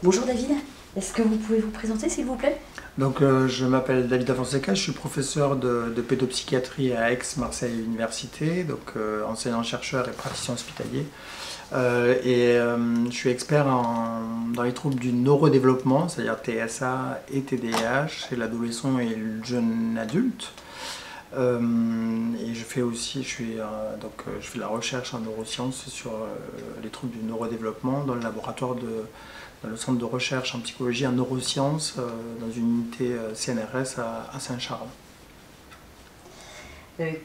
Bonjour David, est-ce que vous pouvez vous présenter s'il vous plaît? Donc, je m'appelle David Da Fonseca, je suis professeur de pédopsychiatrie à Aix-Marseille Université, donc enseignant-chercheur et praticien hospitalier. Je suis expert dans les troubles du neurodéveloppement, c'est-à-dire TSA et TDAH, chez l'adolescent et le jeune adulte. Et je fais aussi, je fais de la recherche en neurosciences sur les troubles du neurodéveloppement dans le centre de recherche en psychologie en neurosciences dans une unité CNRS à Saint-Charles.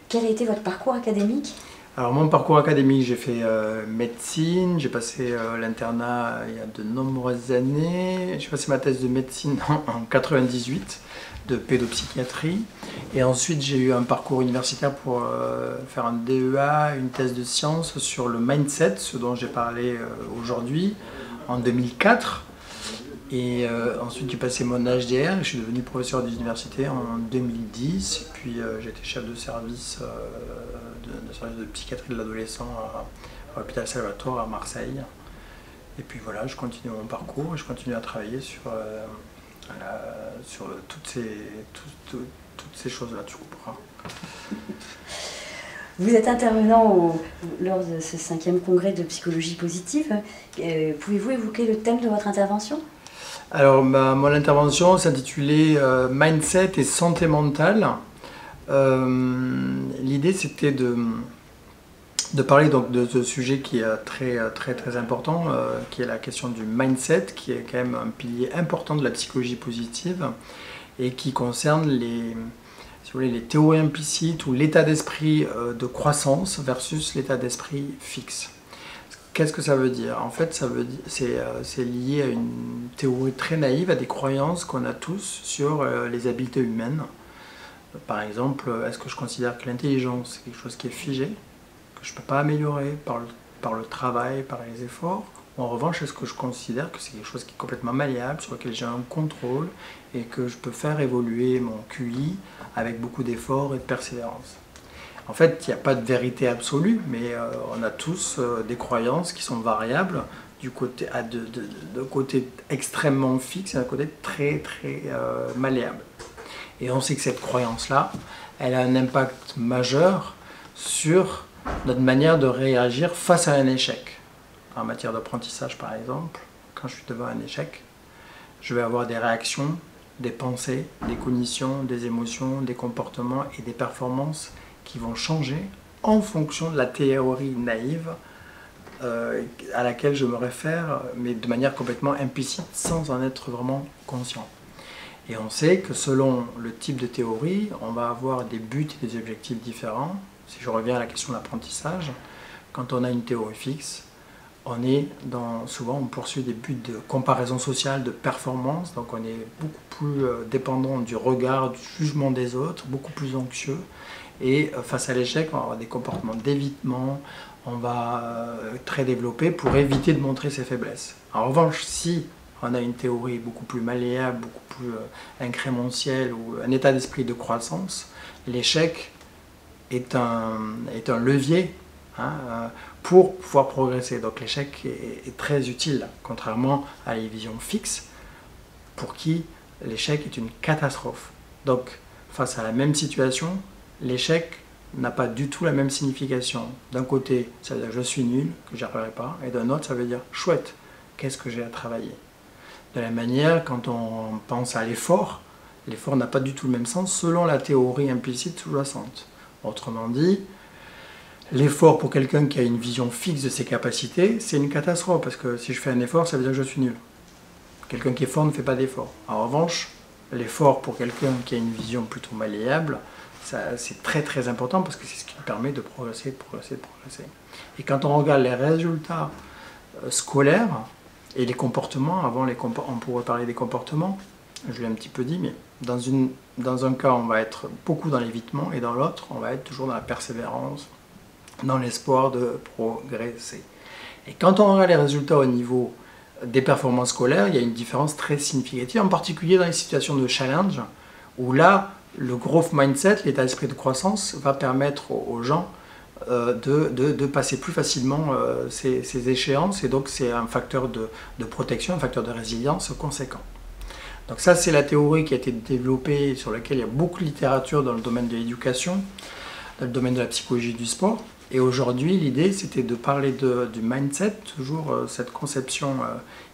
Quel a été votre parcours académique? Alors mon parcours académique, j'ai fait médecine, j'ai passé l'internat il y a de nombreuses années, j'ai passé ma thèse de médecine en 98 de pédopsychiatrie et ensuite j'ai eu un parcours universitaire pour faire un DEA, une thèse de sciences sur le mindset, ce dont j'ai parlé aujourd'hui, en 2004. Et ensuite j'ai passé mon HDR et je suis devenu professeur d'université en 2010. Et puis j'étais chef de service de psychiatrie de l'adolescent à l'hôpital Salvatore à Marseille. Et puis voilà, je continue mon parcours et je continue à travailler sur toutes ces choses-là, tu comprends. Vous êtes intervenant lors de ce 5e congrès de psychologie positive. Pouvez-vous évoquer le thème de votre intervention? Alors, mon intervention s'intitulait Mindset et santé mentale. L'idée, c'était de parler donc de ce sujet qui est très important, qui est la question du mindset, qui est quand même un pilier important de la psychologie positive et qui concerne les théories implicites ou l'état d'esprit de croissance versus l'état d'esprit fixe. Qu'est-ce que ça veut dire? En fait, c'est lié à une théorie très naïve, à des croyances qu'on a tous sur les habiletés humaines. Par exemple, est-ce que je considère que l'intelligence est quelque chose qui est figé, que je ne peux pas améliorer par le travail, par les efforts? Ou en revanche, est-ce que je considère que c'est quelque chose qui est complètement malléable, sur lequel j'ai un contrôle et que je peux faire évoluer mon QI avec beaucoup d'efforts et de persévérance? En fait, il n'y a pas de vérité absolue, mais on a tous des croyances qui sont variables de côté extrêmement fixe et d'un côté très malléable. Et on sait que cette croyance-là, elle a un impact majeur sur notre manière de réagir face à un échec. En matière d'apprentissage, par exemple, quand je suis devant un échec, je vais avoir des réactions, des pensées, des cognitions, des émotions, des comportements et des performances qui vont changer en fonction de la théorie naïve à laquelle je me réfère, mais de manière complètement implicite, sans en être vraiment conscient. Et on sait que selon le type de théorie, on va avoir des buts et des objectifs différents. Si je reviens à la question de l'apprentissage, quand on a une théorie fixe, souvent on poursuit des buts de comparaison sociale, de performance, donc on est beaucoup plus dépendant du regard, du jugement des autres, beaucoup plus anxieux. Et face à l'échec, on va avoir des comportements d'évitement, on va très développer pour éviter de montrer ses faiblesses. En revanche, si on a une théorie beaucoup plus malléable, beaucoup plus incrémentielle ou un état d'esprit de croissance, l'échec est un levier pour pouvoir progresser. Donc l'échec est très utile, contrairement à les visions fixes, pour qui l'échec est une catastrophe. Donc face à la même situation, l'échec n'a pas du tout la même signification. D'un côté, ça veut dire je suis nul, que j'y arriverai pas, et d'un autre, ça veut dire chouette, qu'est-ce que j'ai à travailler. De la même manière, quand on pense à l'effort n'a pas du tout le même sens selon la théorie implicite sous-jacente. Autrement dit, l'effort pour quelqu'un qui a une vision fixe de ses capacités, c'est une catastrophe, parce que si je fais un effort, ça veut dire que je suis nul. Quelqu'un qui est fort ne fait pas d'effort. En revanche, l'effort pour quelqu'un qui a une vision plutôt malléable, c'est très important parce que c'est ce qui permet de progresser. Et quand on regarde les résultats scolaires et les comportements, on pourrait parler des comportements, je l'ai un petit peu dit, mais dans un cas, on va être beaucoup dans l'évitement et dans l'autre, on va être toujours dans la persévérance, dans l'espoir de progresser. Et quand on regarde les résultats au niveau des performances scolaires, il y a une différence très significative, en particulier dans les situations de challenge, où là, le growth mindset, l'état d'esprit de croissance, va permettre aux gens de passer plus facilement ces échéances, et donc c'est un facteur de protection, un facteur de résilience conséquent. Donc ça, c'est la théorie qui a été développée, sur laquelle il y a beaucoup de littérature dans le domaine de l'éducation, dans le domaine de la psychologie du sport. Et aujourd'hui, l'idée, c'était de parler du mindset, toujours cette conception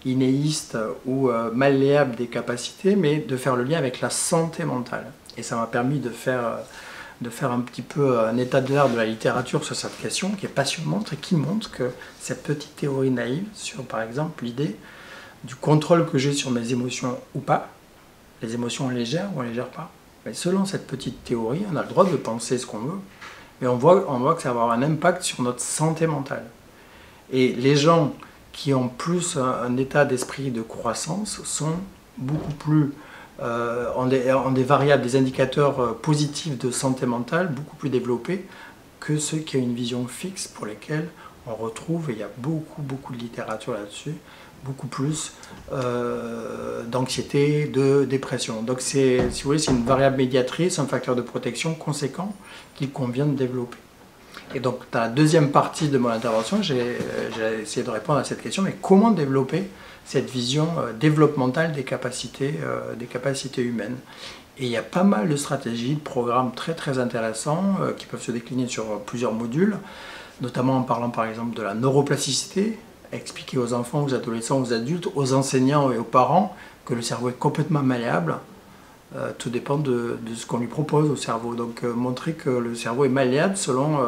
innéiste ou malléable des capacités, mais de faire le lien avec la santé mentale. Et ça m'a permis de faire un petit peu un état de l'art de la littérature sur cette question, qui est passionnante et qui montre que cette petite théorie naïve sur, par exemple, l'idée du contrôle que j'ai sur mes émotions ou pas, les émotions légères ou on ne les gère pas. Mais selon cette petite théorie, on a le droit de penser ce qu'on veut, mais on voit que ça va avoir un impact sur notre santé mentale. Et les gens qui ont plus un état d'esprit de croissance sont beaucoup plus, ont des variables, des indicateurs positifs de santé mentale beaucoup plus développés que ceux qui ont une vision fixe, pour lesquels on retrouve, et il y a beaucoup de littérature là-dessus, beaucoup plus d'anxiété, de dépression. Donc si vous voulez, c'est une variable médiatrice, un facteur de protection conséquent qu'il convient de développer. Et donc dans la deuxième partie de mon intervention, j'ai essayé de répondre à cette question, mais comment développer cette vision développementale des capacités humaines. Et il y a pas mal de stratégies, de programmes très intéressants qui peuvent se décliner sur plusieurs modules, notamment en parlant par exemple de la neuroplasticité, expliquer aux enfants, aux adolescents, aux adultes, aux enseignants et aux parents que le cerveau est complètement malléable. Tout dépend de ce qu'on lui propose au cerveau. Donc montrer que le cerveau est malléable selon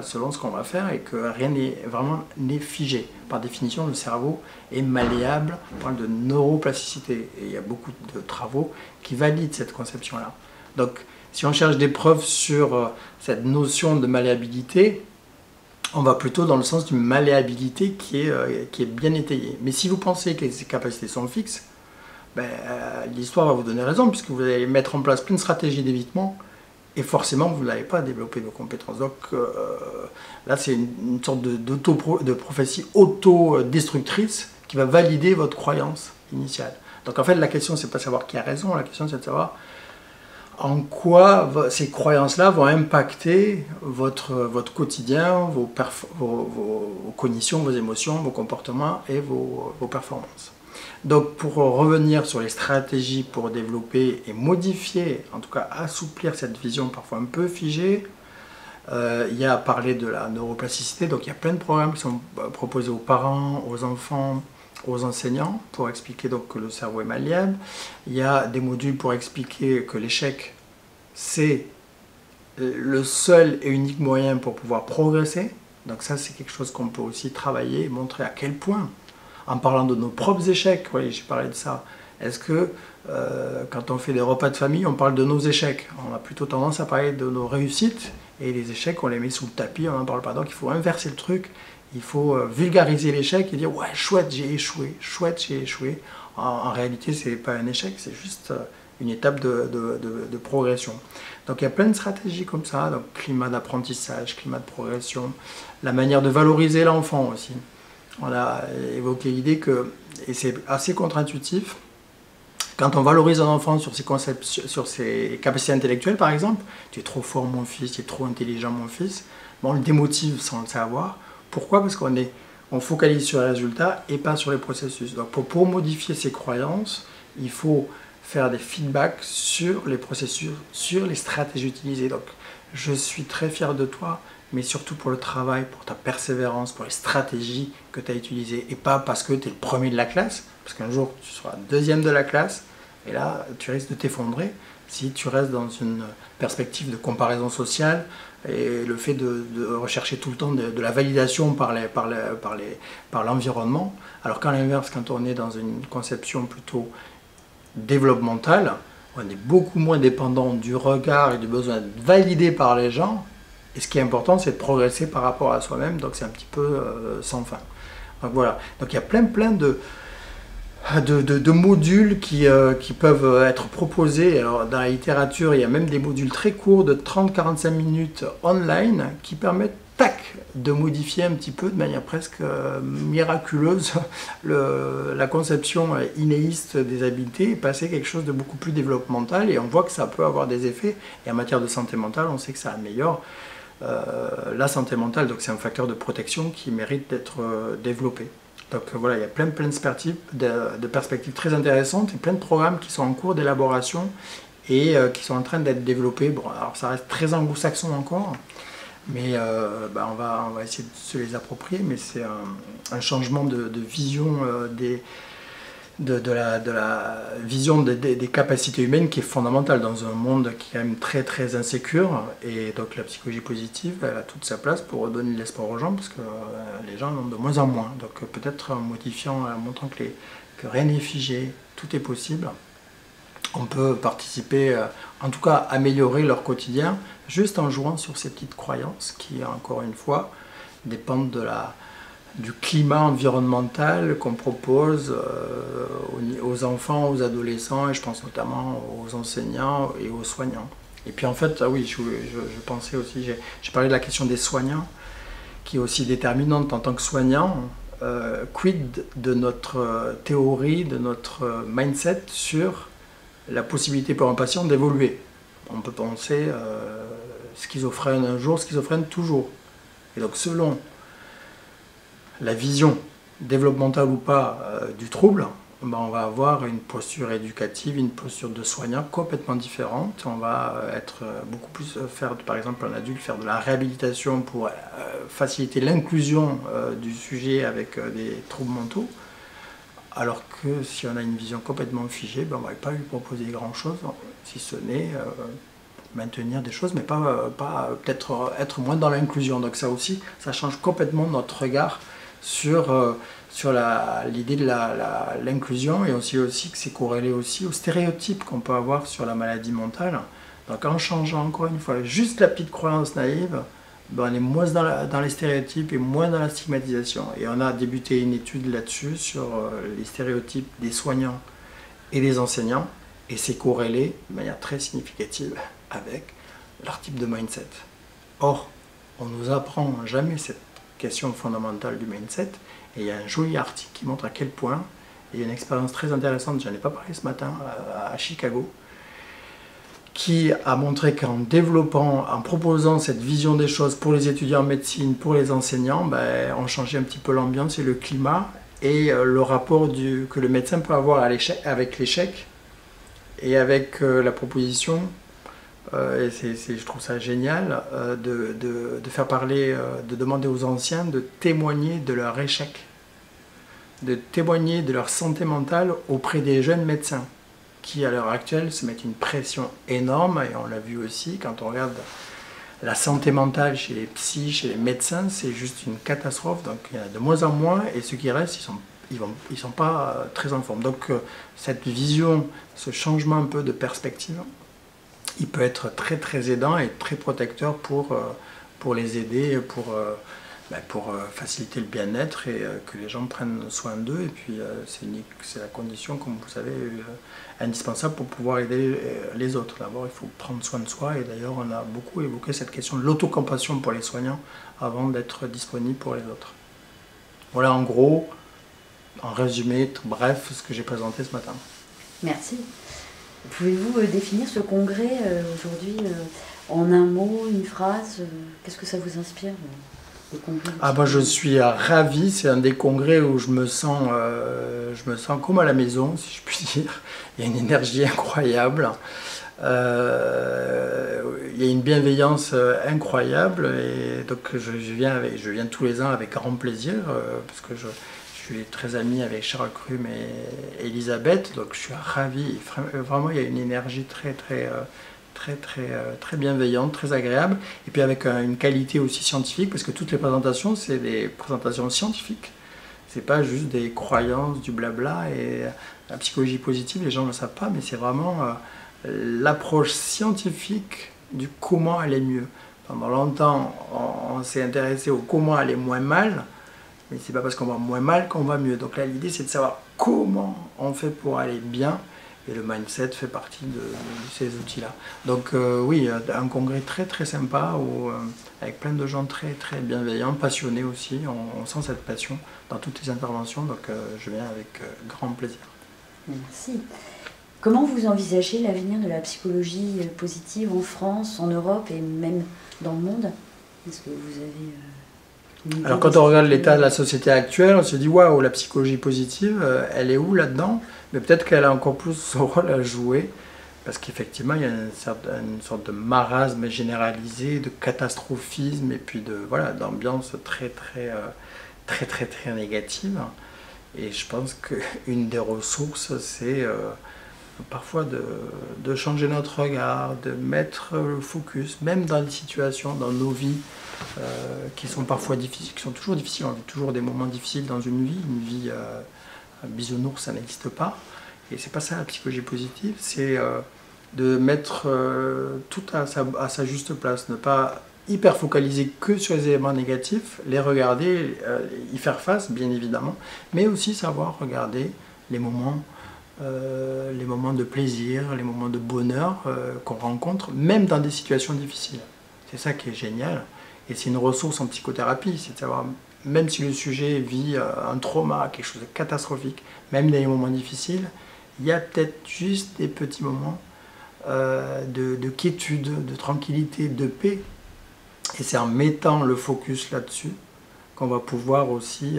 ce qu'on va faire et que rien n'est figé. Par définition, le cerveau est malléable. On parle de neuroplasticité et il y a beaucoup de travaux qui valident cette conception-là. Donc si on cherche des preuves sur cette notion de malléabilité, on va plutôt dans le sens d'une malléabilité qui est bien étayée. Mais si vous pensez que ces capacités sont fixes, l'histoire va vous donner raison, puisque vous allez mettre en place plein de stratégies d'évitement, et forcément vous n'allez pas développer vos compétences. Donc là, c'est une sorte de prophétie auto-destructrice qui va valider votre croyance initiale. Donc en fait, la question, c'est pas de savoir qui a raison, la question, c'est de savoir en quoi ces croyances-là vont impacter votre quotidien, vos cognitions, vos émotions, vos comportements et vos performances. Donc pour revenir sur les stratégies pour développer et modifier, en tout cas assouplir cette vision parfois un peu figée, il y a à parler de la neuroplasticité, donc il y a plein de programmes qui sont proposés aux parents, aux enfants, aux enseignants pour expliquer donc que le cerveau est malléable. Il y a des modules pour expliquer que l'échec c'est le seul et unique moyen pour pouvoir progresser. Donc ça, c'est quelque chose qu'on peut aussi travailler et montrer à quel point, en parlant de nos propres échecs, oui, j'ai parlé de ça, est-ce que quand on fait des repas de famille, on parle de nos échecs? On a plutôt tendance à parler de nos réussites, et les échecs, on les met sous le tapis, on n'en parle pas. Donc il faut inverser le truc, il faut vulgariser l'échec et dire « ouais, chouette, j'ai échoué, chouette, j'ai échoué ». En réalité, ce n'est pas un échec, c'est juste une étape de progression. Donc il y a plein de stratégies comme ça, donc climat d'apprentissage, climat de progression, la manière de valoriser l'enfant aussi. On a évoqué l'idée que, et c'est assez contre-intuitif, quand on valorise un enfant sur ses capacités intellectuelles par exemple, tu es trop fort mon fils, tu es trop intelligent mon fils, on le démotive sans le savoir. Pourquoi? Parce qu'on focalise sur les résultats et pas sur les processus. Donc pour modifier ses croyances, il faut faire des feedbacks sur les processus, sur les stratégies utilisées. Donc, je suis très fier de toi, mais surtout pour le travail, pour ta persévérance, pour les stratégies que tu as utilisées. Et pas parce que tu es le premier de la classe, parce qu'un jour, tu seras deuxième de la classe, et là, tu risques de t'effondrer si tu restes dans une perspective de comparaison sociale et le fait de rechercher tout le temps de la validation par l'environnement. Alors qu'à l'inverse, quand on est dans une conception plutôt développementale, on est beaucoup moins dépendant du regard et du besoin d'être validé par les gens, et ce qui est important, c'est de progresser par rapport à soi-même, donc c'est un petit peu sans fin. Donc voilà, donc il y a plein de modules qui peuvent être proposés. Alors dans la littérature, il y a même des modules très courts de 30-45 minutes online qui permettent de modifier un petit peu de manière presque miraculeuse la conception innéiste des habiletés et passer à quelque chose de beaucoup plus développemental, et on voit que ça peut avoir des effets, et en matière de santé mentale on sait que ça améliore la santé mentale, donc c'est un facteur de protection qui mérite d'être développé. Donc voilà, il y a plein de perspectives très intéressantes et plein de programmes qui sont en cours d'élaboration et qui sont en train d'être développés. Bon, alors ça reste très anglo-saxon encore, mais on va essayer de se les approprier, mais c'est un changement de vision de la vision des capacités humaines qui est fondamentale dans un monde qui est quand même très très insécure, et donc la psychologie positive elle a toute sa place pour redonner de l'espoir aux gens parce que les gens en ont de moins en moins, donc peut-être en modifiant, en montrant que rien n'est figé, tout est possible, on peut participer, en tout cas améliorer leur quotidien juste en jouant sur ces petites croyances qui encore une fois dépendent du climat environnemental qu'on propose aux enfants, aux adolescents, et je pense notamment aux enseignants et aux soignants. Et puis en fait, oui, je pensais aussi, j'ai parlé de la question des soignants, qui est aussi déterminante en tant que soignant. Quid de notre théorie, de notre mindset sur la possibilité pour un patient d'évoluer. On peut penser schizophrène un jour, schizophrène toujours. Et donc selon la vision développementale ou pas du trouble, on va avoir une posture éducative, une posture de soignant complètement différente. On va être beaucoup plus faire, par exemple, un adulte, faire de la réhabilitation pour faciliter l'inclusion du sujet avec des troubles mentaux. Alors que si on a une vision complètement figée, on ne va pas lui proposer grand-chose, si ce n'est maintenir des choses, mais pas peut-être être moins dans l'inclusion. Donc ça aussi, ça change complètement notre regard sur l'idée de l'inclusion, et aussi que c'est corrélé aussi aux stéréotypes qu'on peut avoir sur la maladie mentale. Donc en changeant encore une fois juste la petite croyance naïve, on est moins dans les stéréotypes et moins dans la stigmatisation. Et on a débuté une étude là-dessus sur les stéréotypes des soignants et des enseignants, et c'est corrélé de manière très significative avec leur type de mindset. Or, on ne nous apprend jamais cette question fondamentale du mindset, et il y a un joli article qui montre à quel point, et il y a une expérience très intéressante, j'en ai pas parlé ce matin, à Chicago, qui a montré qu'en développant, en proposant cette vision des choses pour les étudiants en médecine, pour les enseignants, on changeait un petit peu l'ambiance et le climat, et le rapport que le médecin peut avoir avec l'échec, et avec la proposition, et je trouve ça génial, de faire parler, de demander aux anciens de témoigner de leur échec, de témoigner de leur santé mentale auprès des jeunes médecins, qui à l'heure actuelle se mettent une pression énorme, et on l'a vu aussi quand on regarde la santé mentale chez les psys, chez les médecins, c'est juste une catastrophe, donc il y en a de moins en moins, et ceux qui restent, ils sont pas très en forme. Donc cette vision, ce changement un peu de perspective, il peut être très très aidant et très protecteur pour les aider, pour faciliter le bien-être, et que les gens prennent soin d'eux. Et puis c'est la condition, comme vous savez, indispensable pour pouvoir aider les autres. D'abord, il faut prendre soin de soi, et d'ailleurs on a beaucoup évoqué cette question de l'autocompassion pour les soignants avant d'être disponible pour les autres. Voilà en gros, en résumé, bref, ce que j'ai présenté ce matin. Merci. Pouvez-vous définir ce congrès aujourd'hui en un mot, une phrase? Qu'est-ce que ça vous inspire, le congrès? Je suis ravi, c'est un des congrès où je me sens comme à la maison, si je puis dire. Il y a une énergie incroyable, il y a une bienveillance incroyable, et donc je viens tous les ans avec grand plaisir, parce que je suis très ami avec Charles Crum et Elisabeth, donc je suis ravi. Vraiment, il y a une énergie très bienveillante, très agréable, et puis avec une qualité aussi scientifique, parce que toutes les présentations, c'est des présentations scientifiques. C'est pas juste des croyances, du blabla, et la psychologie positive, les gens ne le savent pas, mais c'est vraiment l'approche scientifique du comment aller mieux. Pendant longtemps, on s'est intéressé au comment aller moins mal, mais c'est pas parce qu'on va moins mal qu'on va mieux. Donc là, l'idée, c'est de savoir comment on fait pour aller bien, et le mindset fait partie de ces outils-là. Donc oui, un congrès très très sympa, avec plein de gens très très bienveillants, passionnés aussi. On sent cette passion dans toutes les interventions, donc je viens avec grand plaisir. Merci. Comment vous envisagez l'avenir de la psychologie positive en France, en Europe et même dans le monde? Est-ce que vous avez une idée Alors quand on regarde l'état de la société actuelle, on se dit waouh, la psychologie positive, elle est où là-dedans? Mais peut-être qu'elle a encore plus son rôle à jouer, parce qu'effectivement il y a une sorte de marasme généralisé, de catastrophisme et puis voilà, d'ambiance très négative. Et je pense qu'une des ressources, c'est parfois de changer notre regard, de mettre le focus, même dans les situations, dans nos vies qui sont parfois difficiles, qui sont toujours difficiles. On vit toujours des moments difficiles dans une vie bisounours, ça n'existe pas. Et c'est pas ça la psychologie positive, c'est de mettre tout à sa juste place, ne pas hyper focaliser que sur les éléments négatifs, les regarder, y faire face bien évidemment, mais aussi savoir regarder les moments de plaisir, les moments de bonheur qu'on rencontre, même dans des situations difficiles. C'est ça qui est génial. Et c'est une ressource en psychothérapie, c'est de savoir, même si le sujet vit un trauma, quelque chose de catastrophique, même dans les moments difficiles, il y a peut-être juste des petits moments de quiétude, de tranquillité, de paix. Et c'est en mettant le focus là-dessus qu'on va pouvoir aussi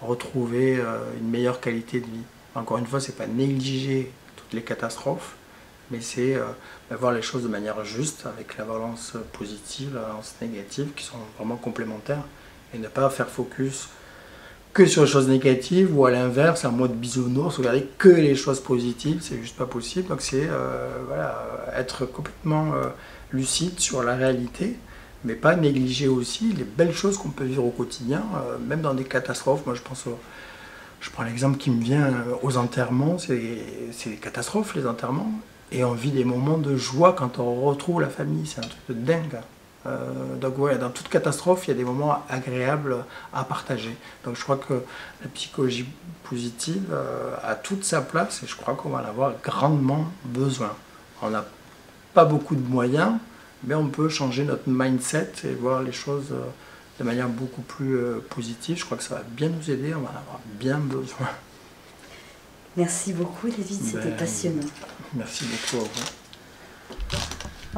retrouver une meilleure qualité de vie. Encore une fois, c'est pas négliger toutes les catastrophes, mais c'est voir les choses de manière juste, avec la balance positive, la balance négative, qui sont vraiment complémentaires, et ne pas faire focus que sur les choses négatives, ou à l'inverse, en mode bisounours, regarder que les choses positives, c'est juste pas possible. Donc c'est voilà, être complètement lucide sur la réalité, mais pas négliger aussi les belles choses qu'on peut vivre au quotidien, même dans des catastrophes. Moi je prends l'exemple qui me vient aux enterrements, c'est des catastrophes les enterrements, et on vit des moments de joie quand on retrouve la famille, c'est un truc de dingue. Donc ouais, dans toute catastrophe, il y a des moments agréables à partager. Donc je crois que la psychologie positive a toute sa place, et je crois qu'on va en avoir grandement besoin. On n'a pas beaucoup de moyens, mais on peut changer notre mindset et voir les choses de manière beaucoup plus positive. Je crois que ça va bien nous aider, on va en avoir bien besoin. Merci beaucoup David, c'était passionnant. Merci beaucoup à vous.